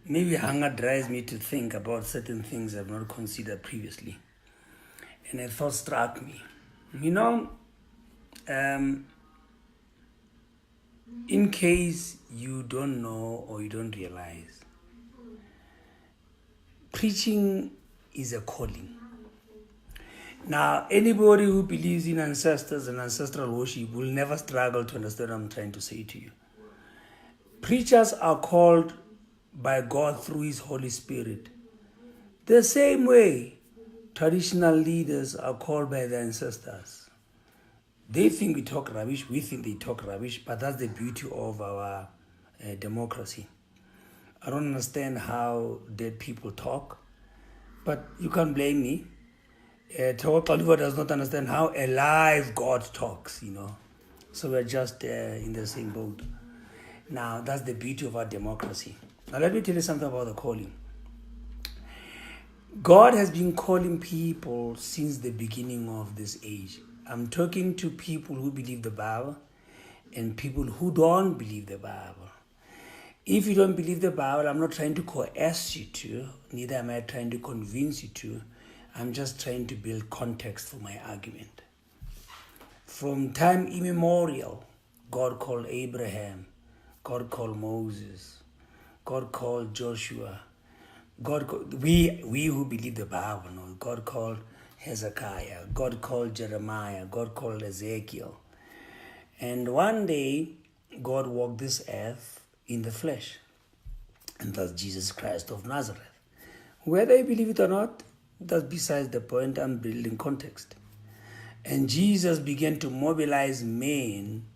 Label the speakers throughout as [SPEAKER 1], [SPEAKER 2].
[SPEAKER 1] maybe hunger drives me to think about certain things I've not considered previously. And a thought struck me. In case you don't know or you don't realize, preaching is a calling. Now, anybody who believes in ancestors and ancestral worship will never struggle to understand what I'm trying to say to you. Preachers are called by God through His Holy Spirit. The same way traditional leaders are called by their ancestors. They think we talk rubbish, we think they talk rubbish, but that's the beauty of our democracy. I don't understand how dead people talk, but you can't blame me. Oliver does not understand how a live God talks, So we're just in the same boat. Now, that's the beauty of our democracy. Now, let me tell you something about the calling. God has been calling people since the beginning of this age. I'm talking to people who believe the Bible and people who don't believe the Bible. If you don't believe the Bible, I'm not trying to coerce you to, neither am I trying to convince you to. I'm just trying to build context for my argument. From time immemorial, God called Abraham, God called Moses, God called Joshua, we who believe the Bible know, God called Hezekiah, God called Jeremiah, God called Ezekiel. And one day, God walked this earth in the flesh. And that's Jesus Christ of Nazareth. Whether you believe it or not, that's besides the point. I'm building context. And Jesus began to mobilize men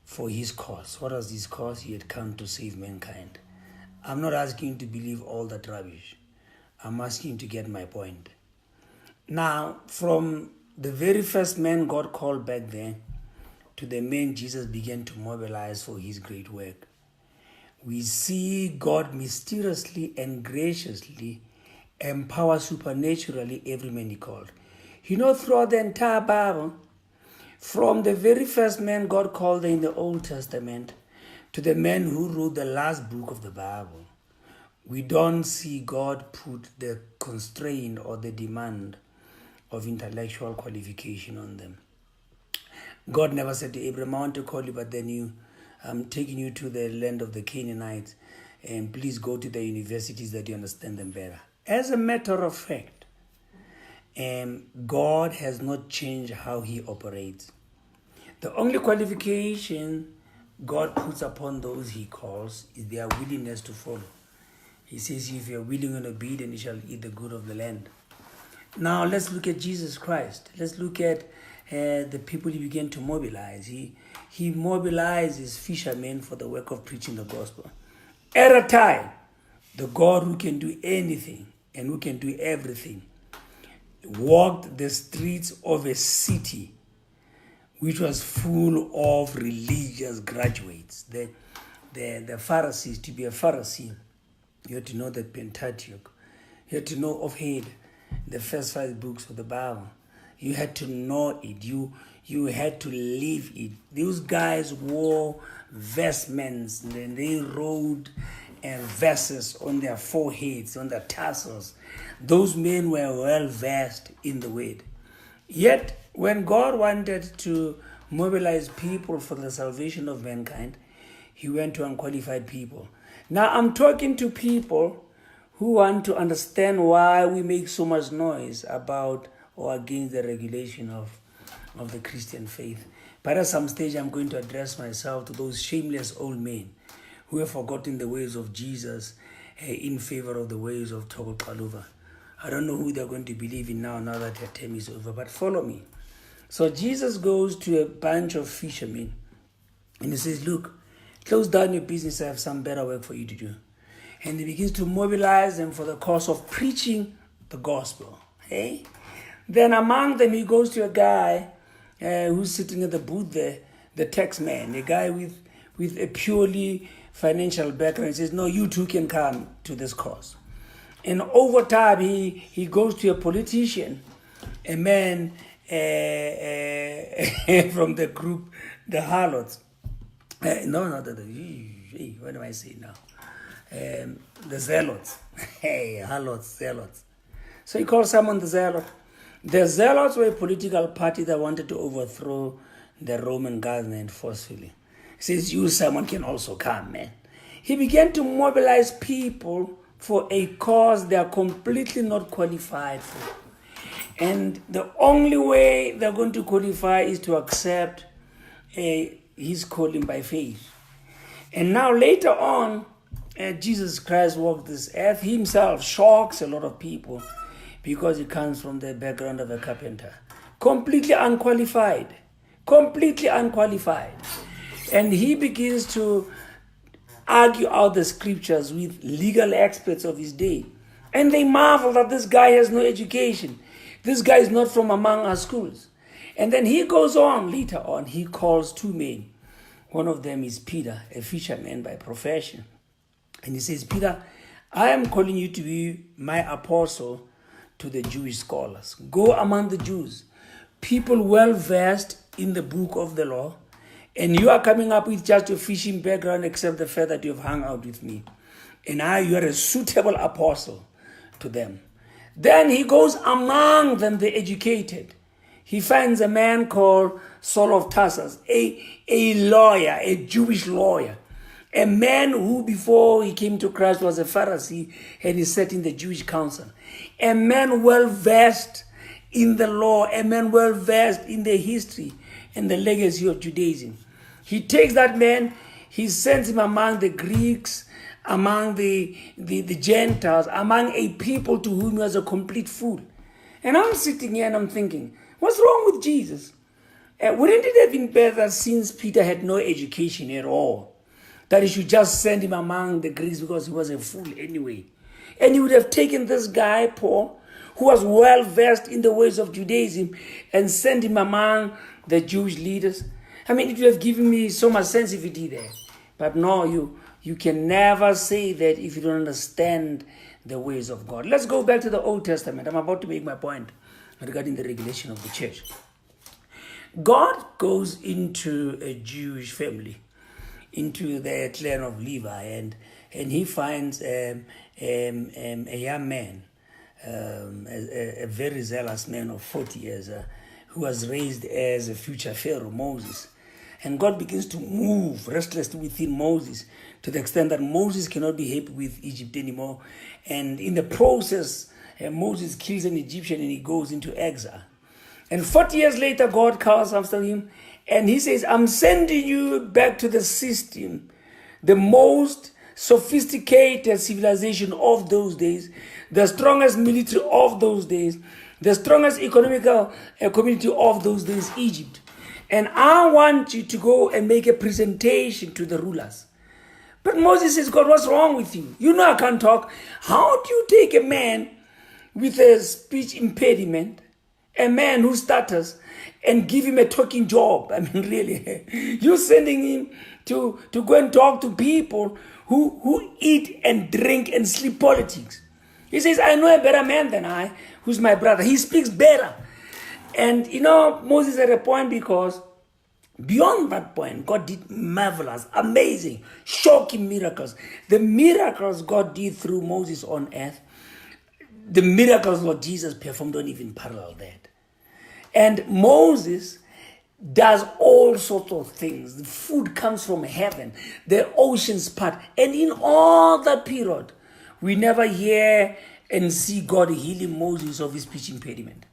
[SPEAKER 1] for his cause. What was his cause? He had come to save mankind. I'm not asking you to believe all that rubbish. I'm asking you to get my point. Now, from the very first man God called back then to the men Jesus began to mobilize for his great work, we see God mysteriously and graciously empower supernaturally every man he called. Throughout the entire Bible, from the very first man God called in the Old Testament to the man who wrote the last book of the Bible, we don't see God put the constraint or the demand of intellectual qualification on them. God never said to Abraham, I want to call you, but then I'm taking you to the land of the Canaanites, and please go to the universities that you understand them better. As a matter of fact, God has not changed how he operates. The only qualification God puts upon those he calls is their willingness to follow. He says, if you're willing and obedient, you shall eat the good of the land. Now, let's look at Jesus Christ. Let's look at the people he began to mobilize. He mobilizes fishermen for the work of preaching the gospel. At a time, the God who can do anything and who can do everything walked the streets of a city which was full of religious graduates. The Pharisees, to be a Pharisee, you had to know the Pentateuch. You had to know offhand the first 5 books of the Bible. You had to know it. You had to live it. Those guys wore vestments, and they wrote verses on their foreheads, on their tassels. Those men were well versed in the word. Yet, when God wanted to mobilize people for the salvation of mankind, he went to unqualified people. Now, I'm talking to people who want to understand why we make so much noise about or against the regulation of the Christian faith. But at some stage, I'm going to address myself to those shameless old men who have forgotten the ways of Jesus in favor of the ways of Togo Kaluva. I don't know who they're going to believe in now that their term is over, but follow me. So Jesus goes to a bunch of fishermen and he says, look, close down your business, I have some better work for you to do. And he begins to mobilize them for the cause of preaching the gospel. Hey? Then among them, he goes to a guy who's sitting at the booth there, the tax man, a guy with a purely financial background. He says, no, you too can come to this cause. And over time, he goes to a politician, a man from the group, the harlots. What am I saying now? the zealots. Hey, harlots, zealots. So he calls someone the zealot. The zealots were a political party that wanted to overthrow the Roman government forcefully. He says, you, someone can also come, man. He began to mobilize people for a cause they are completely not qualified for. And the only way they're going to qualify is to accept his calling by faith. And now later on, Jesus Christ walked this earth. He himself shocks a lot of people because he comes from the background of a carpenter. Completely unqualified. Completely unqualified. And he begins to argue out the scriptures with legal experts of his day. And they marvel that this guy has no education. This guy is not from among our schools. And then he goes on, later on, he calls two men. One of them is Peter, a fisherman by profession. And he says, Peter, I am calling you to be my apostle to the Jewish scholars. Go among the Jews, people well versed in the book of the law, and you are coming up with just a fishing background except the fact that you have hung out with me. And you are a suitable apostle to them. Then he goes among them, the educated. He finds a man called Saul of Tarsus, a lawyer, a Jewish lawyer. A man who before he came to Christ was a Pharisee and he sat in the Jewish council. A man well versed in the law, a man well versed in the history and the legacy of Judaism. He takes that man, he sends him among the Greeks, among the Gentiles, among a people to whom he was a complete fool. And I'm sitting here and I'm thinking, what's wrong with Jesus? Wouldn't it have been better since Peter had no education at all, that he should just send him among the Greeks because he was a fool anyway? And he would have taken this guy, Paul, who was well versed in the ways of Judaism, and sent him among the Jewish leaders. I mean, it would have given me so much sensitivity there. But no, you can never say that if you don't understand the ways of God. Let's go back to the Old Testament. I'm about to make my point regarding the regulation of the church. God goes into a Jewish family, into the clan of Levi, and he finds a young man, a very zealous man of 40 years, who was raised as a future Pharaoh, Moses. And God begins to move restlessly within Moses to the extent that Moses cannot be happy with Egypt anymore. And in the process, Moses kills an Egyptian and he goes into exile. And 40 years later, God calls after him and he says, I'm sending you back to the system, the most sophisticated civilization of those days, the strongest military of those days, the strongest economical community of those days, Egypt. And I want you to go and make a presentation to the rulers. But Moses says, God, what's wrong with you? You know I can't talk. How do you take a man with a speech impediment, a man who stutters, and give him a talking job? I mean, really, you're sending him to go and talk to people who eat and drink and sleep politics. He says, I know a better man than I, who's my brother. He speaks better. And, Moses at a point, because beyond that point, God did marvelous, amazing, shocking miracles. The miracles God did through Moses on earth, the miracles Lord Jesus performed don't even parallel that. And Moses does all sorts of things. The food comes from heaven, the oceans part. And in all that period, we never hear and see God healing Moses of his speech impediment.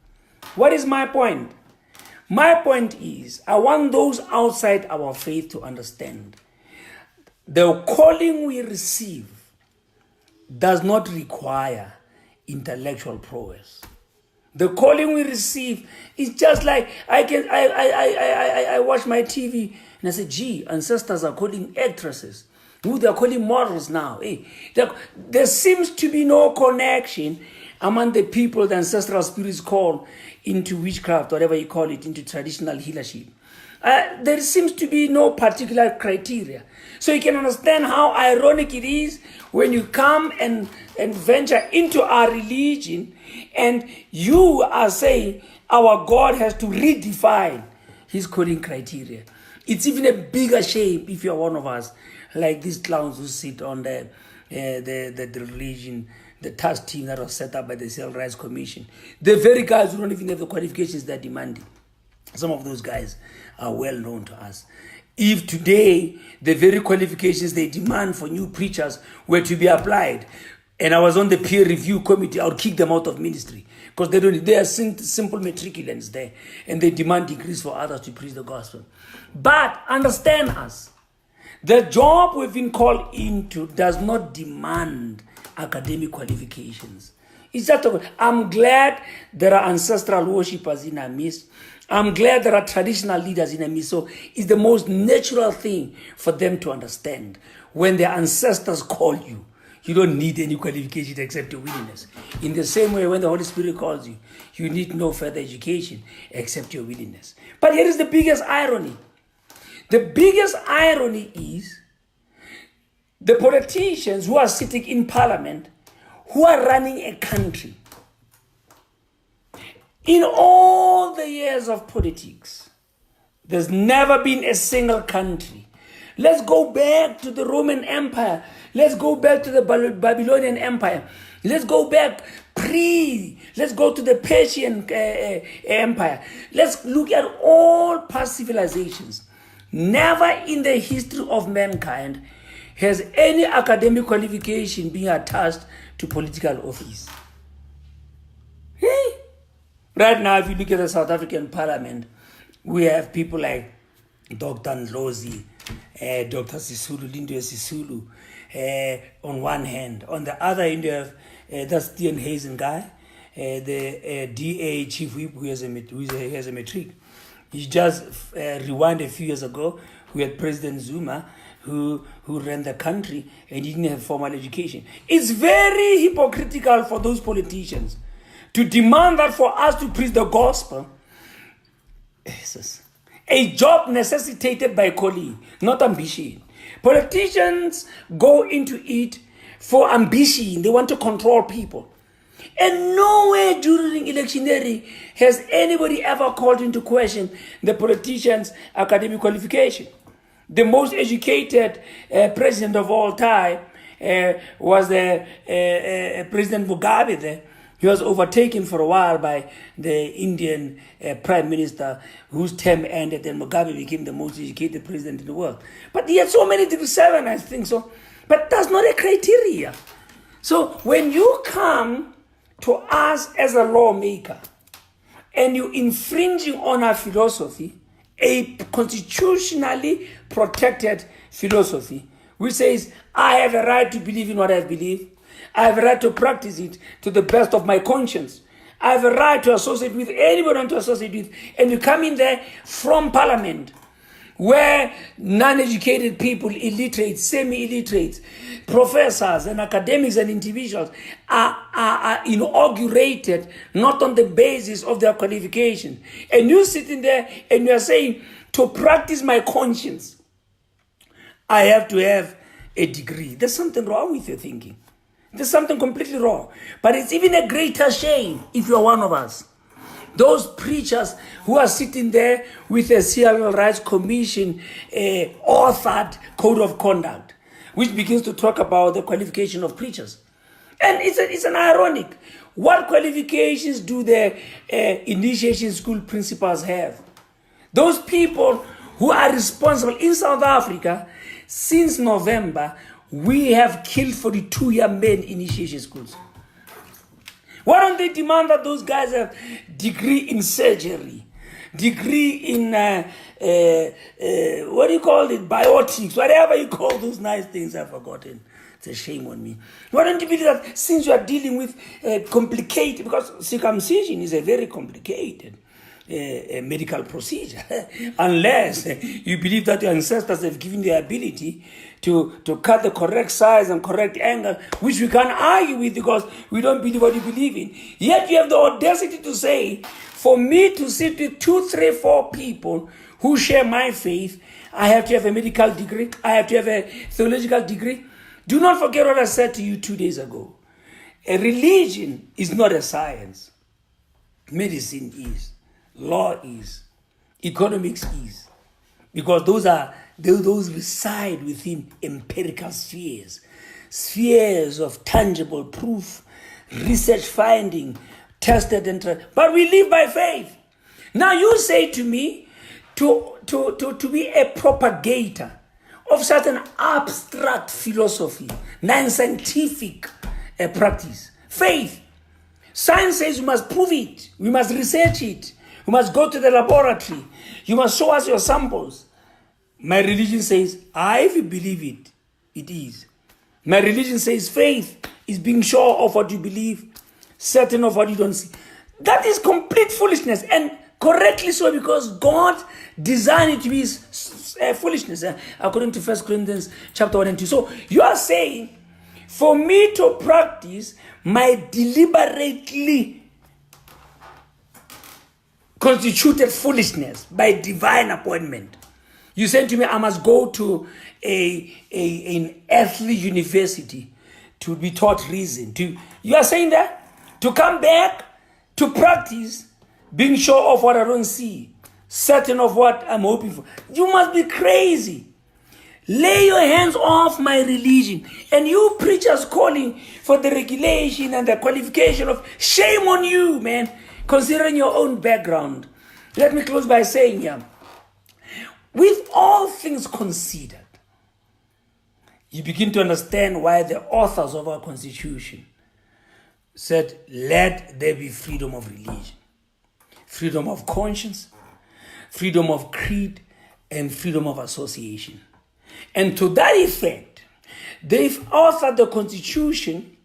[SPEAKER 1] What is my point? My point is, I want those outside our faith to understand the calling we receive does not require intellectual prowess. The calling we receive is just like I watch my TV and I say, gee, ancestors are calling actresses, who they're calling models now. Hey, there seems to be no connection among the people the ancestral spirits call into witchcraft, whatever you call it, into traditional healership. There seems to be no particular criteria. So you can understand how ironic it is when you come and venture into our religion and you are saying our God has to redefine his calling criteria. It's even a bigger shame if you're one of us, like these clowns who sit on the religion, the task team that was set up by the Civil Rights Commission. The very guys who don't even have the qualifications they're demanding. Some of those guys are well known to us. If today the very qualifications they demand for new preachers were to be applied, and I was on the peer review committee, I would kick them out of ministry because they are simple matriculants there, and they demand degrees for others to preach the gospel. But understand us, the job we've been called into does not demand academic qualifications. It's just I'm glad there are ancestral worshippers in our midst. I'm glad there are traditional leaders in our midst. So it's the most natural thing for them to understand. When their ancestors call you, you don't need any qualification except your willingness. In the same way, when the Holy Spirit calls you, you need no further education except your willingness. But here is the biggest irony. The biggest irony is the politicians who are sitting in parliament, who are running a country. In all the years of politics, there's never been a single country. Let's go back to the Roman Empire. Let's go back to the Babylonian Empire. Let's go back let's go to the Persian Empire. Let's look at all past civilizations. Never in the history of mankind has any academic qualification been attached to political office. Right now, if you look at the South African Parliament, we have people like Dr. Ndlozi, Dr. Sisulu, Lindiwe Sisulu, on one hand. On the other hand, you have that Stephen Hazen guy, the DA chief whip who has a matric. He just rewind a few years ago, we had President Zuma, who ran the country and didn't have formal education. It's very hypocritical for those politicians to demand that for us to preach the gospel, a job necessitated by calling, not ambition. Politicians go into it for ambition. They want to control people. And nowhere during electioneering has anybody ever called into question the politician's academic qualification. The most educated president of all time was President Mugabe there. He was overtaken for a while by the Indian prime minister whose term ended, and Mugabe became the most educated president in the world. But he had so many degrees, 7, I think so. But that's not a criteria. So when you come to us as a lawmaker and you're infringing on our philosophy, a constitutionally protected philosophy, which says, I have a right to believe in what I believe. I have a right to practice it to the best of my conscience. I have a right to associate with anyone I want to associate with. And you come in there from parliament, where non-educated people, illiterate, semi-illiterate, professors and academics and individuals are inaugurated not on the basis of their qualification. And you sitting there and you are saying, to practice my conscience, I have to have a degree. There's something wrong with your thinking. There's something completely wrong. But it's even a greater shame if you're one of us. Those preachers who are sitting there with a Civil Rights Commission authored code of conduct, which begins to talk about the qualification of preachers. And it's an ironic. What qualifications do the initiation school principals have? Those people who are responsible in South Africa, since November, we have killed 42 young men in initiation schools. Why don't they demand that those guys have degree in surgery, degree in, what do you call it, biotics, whatever you call those nice things, I've forgotten. It's a shame on me. Why don't you believe that since you are dealing with complicated, because circumcision is a very complicated medical procedure, unless you believe that your ancestors have given the ability to cut the correct size and correct angle, which we can't argue with because we don't believe what you believe in. Yet you have the audacity to say, for me to sit with 2, 3, 4 people who share my faith, I have to have a medical degree, I have to have a theological degree. Do not forget what I said to you 2 days ago. A religion is not a science. Medicine is. Law is. Economics is. because those reside within empirical spheres of tangible proof, research finding, tested and but we live by faith. Now you say to me, to be a propagator of such an abstract philosophy, non-scientific practice, faith. Science says we must prove it, we must research it, we must go to the laboratory, you must show us your samples. My religion says, if you believe it, it is. My religion says faith is being sure of what you believe, certain of what you don't see. That is complete foolishness, and correctly so, because God designed it to be foolishness, according to 1 Corinthians chapter 1 and 2. So you are saying, for me to practice my deliberately constituted foolishness by divine appointment, you said to me, I must go to an earthly university to be taught reason. You are saying that? To come back to practice being sure of what I don't see, certain of what I'm hoping for. You must be crazy. Lay your hands off my religion. And you preachers calling for the regulation and the qualification of, shame on you, man, considering your own background. Let me close by saying, with all things considered, you begin to understand why the authors of our Constitution said, let there be freedom of religion, freedom of conscience, freedom of creed, and freedom of association. And to that effect, they've authored the Constitution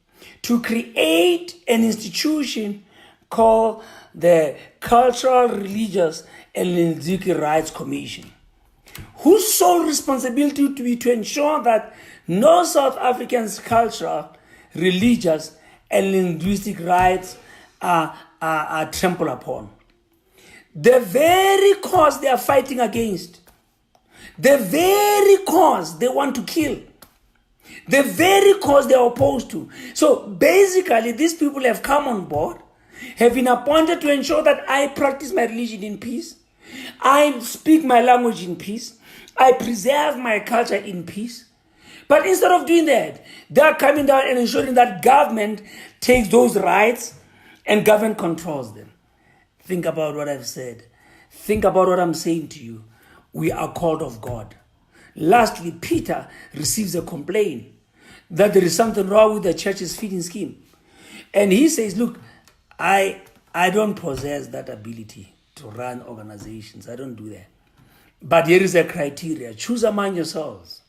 [SPEAKER 1] to create an institution called the Cultural, Religious, and Linguistic Rights Commission, whose sole responsibility to be to ensure that no South African's cultural, religious, and linguistic rights are trampled upon. The very cause they are fighting against, the very cause they want to kill, the very cause they are opposed to. So basically, these people have come on board, have been appointed to ensure that I practice my religion in peace, I speak my language in peace, I preserve my culture in peace. But instead of doing that, they are coming down and ensuring that government takes those rights and government controls them. Think about what I've said. Think about what I'm saying to you. We are called of God. Lastly, Peter receives a complaint that there is something wrong with the church's feeding scheme. And he says, look, I don't possess that ability to run organizations. I don't do that. But here is a criteria. Choose among yourselves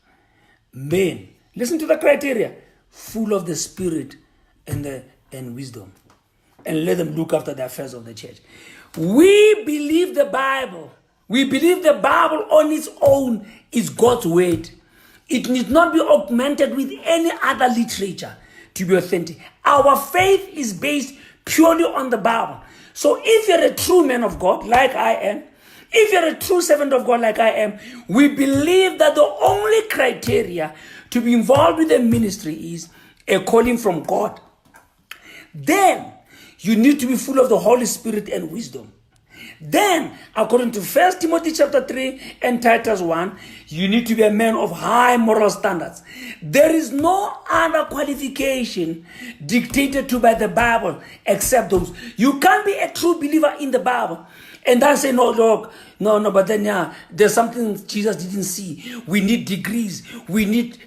[SPEAKER 1] men, listen to the criteria, full of the Spirit and wisdom, and let them look after the affairs of the church. We believe the Bible. We believe the Bible on its own is God's word. It need not be augmented with any other literature to be authentic. Our faith is based purely on the Bible. So if you're a true man of God, like I am, if you're a true servant of God like I am, we believe that the only criteria to be involved with the ministry is a calling from God. Then you need to be full of the Holy Spirit and wisdom. Then, according to 1 Timothy chapter 3 and Titus 1, you need to be a man of high moral standards. There is no other qualification dictated to by the Bible except those. You can't be a true believer in the Bible and then say, no, look, no, but then there's something Jesus didn't see. We need degrees. We need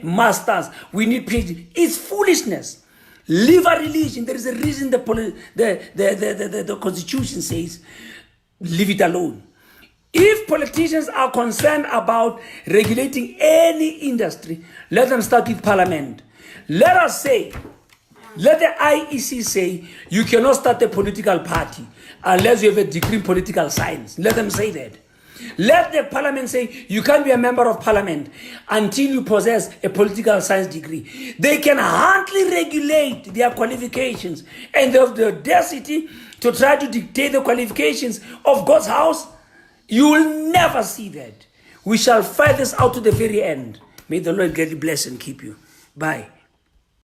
[SPEAKER 1] masters. We need PhD. It's foolishness. Live a religion. There is a reason the Constitution says, leave it alone. If politicians are concerned about regulating any industry, let them start with Parliament. Let the IEC say, you cannot start a political party unless you have a degree in political science. Let them say that. Let the Parliament say, you can't be a member of Parliament until you possess a political science degree. They can hardly regulate their qualifications, and they have the audacity to try to dictate the qualifications of God's house. You will never see that. We shall fight this out to the very end. May the Lord greatly bless and keep you. Bye.